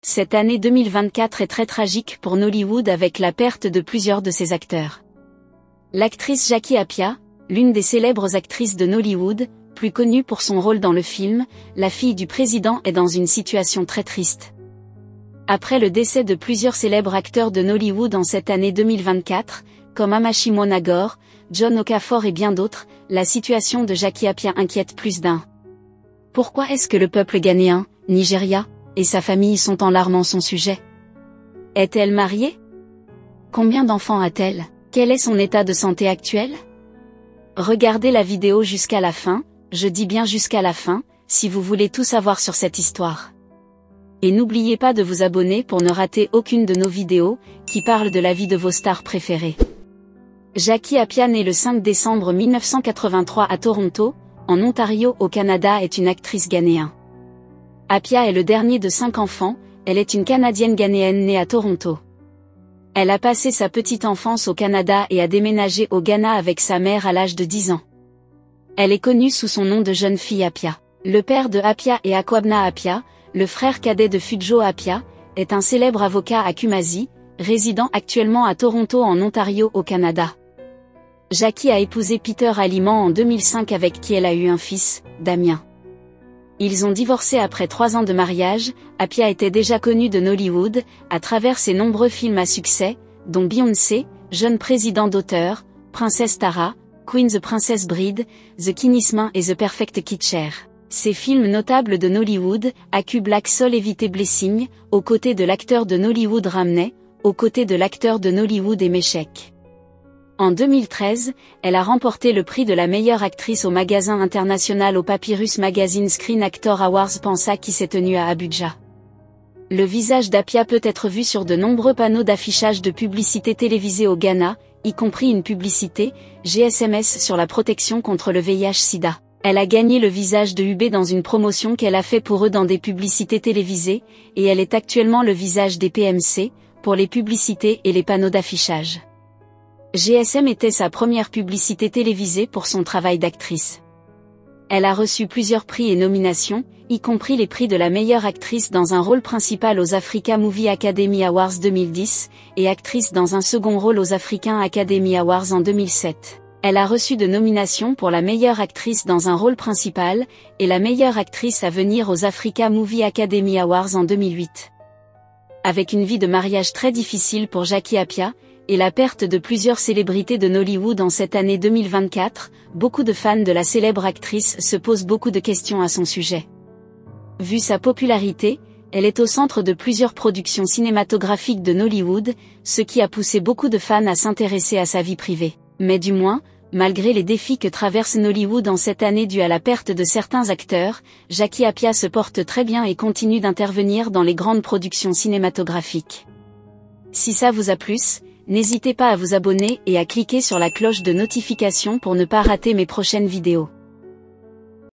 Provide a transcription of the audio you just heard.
Cette année 2024 est très tragique pour Nollywood avec la perte de plusieurs de ses acteurs. L'actrice Jackie Appiah, l'une des célèbres actrices de Nollywood, plus connue pour son rôle dans le film La fille du président, est dans une situation très triste. Après le décès de plusieurs célèbres acteurs de Nollywood en cette année 2024, comme Amashi Monagor, John Okafor et bien d'autres, la situation de Jackie Appiah inquiète plus d'un. Pourquoi est-ce que le peuple ghanéen, Nigeria, et sa famille sont en larmes en son sujet? Est-elle mariée? Combien d'enfants a-t-elle? Quel est son état de santé actuel? Regardez la vidéo jusqu'à la fin, je dis bien jusqu'à la fin, si vous voulez tout savoir sur cette histoire. Et n'oubliez pas de vous abonner pour ne rater aucune de nos vidéos, qui parlent de la vie de vos stars préférées. Jackie Appiah, née le 5 décembre 1983 à Toronto, en Ontario au Canada, est une actrice ghanéenne. Appiah est le dernier de 5 enfants, elle est une Canadienne ghanéenne née à Toronto. Elle a passé sa petite enfance au Canada et a déménagé au Ghana avec sa mère à l'âge de 10 ans. Elle est connue sous son nom de jeune fille Appiah. Le père de Appiah est Akwabna Appiah, le frère cadet de Fujo Appiah, est un célèbre avocat à Kumasi, résidant actuellement à Toronto en Ontario au Canada. Jackie a épousé Peter Aliman en 2005 avec qui elle a eu un fils, Damien. Ils ont divorcé après 3 ans de mariage. Appiah était déjà connue de Nollywood, à travers ses nombreux films à succès, dont Beyoncé, Jeune président d'auteur, Princesse Tara, Queen the Princess Bride, The Kingsman et The Perfect Kitcher. Ces films notables de Nollywood, Aku Black Soul Evite Blessing, aux côtés de l'acteur de Nollywood Ramney, aux côtés de l'acteur de Nollywood Emeshek. En 2013, elle a remporté le prix de la meilleure actrice au magasin international au Papyrus Magazine Screen Actor Awards Pansa qui s'est tenu à Abuja. Le visage d'Appiah peut être vu sur de nombreux panneaux d'affichage de publicité télévisée au Ghana, y compris une publicité, GSMS sur la protection contre le VIH-Sida. Elle a gagné le visage de UB dans une promotion qu'elle a fait pour eux dans des publicités télévisées, et elle est actuellement le visage des PMC, pour les publicités et les panneaux d'affichage. GSM était sa première publicité télévisée pour son travail d'actrice. Elle a reçu plusieurs prix et nominations, y compris les prix de la meilleure actrice dans un rôle principal aux Africa Movie Academy Awards 2010, et actrice dans un second rôle aux African Academy Awards en 2007. Elle a reçu de nominations pour la meilleure actrice dans un rôle principal, et la meilleure actrice à venir aux Africa Movie Academy Awards en 2008. Avec une vie de mariage très difficile pour Jackie Appiah, et la perte de plusieurs célébrités de Nollywood en cette année 2024, beaucoup de fans de la célèbre actrice se posent beaucoup de questions à son sujet. Vu sa popularité, elle est au centre de plusieurs productions cinématographiques de Nollywood, ce qui a poussé beaucoup de fans à s'intéresser à sa vie privée. Mais du moins, malgré les défis que traverse Nollywood en cette année due à la perte de certains acteurs, Jackie Appiah se porte très bien et continue d'intervenir dans les grandes productions cinématographiques. Si ça vous a plu, n'hésitez pas à vous abonner et à cliquer sur la cloche de notification pour ne pas rater mes prochaines vidéos.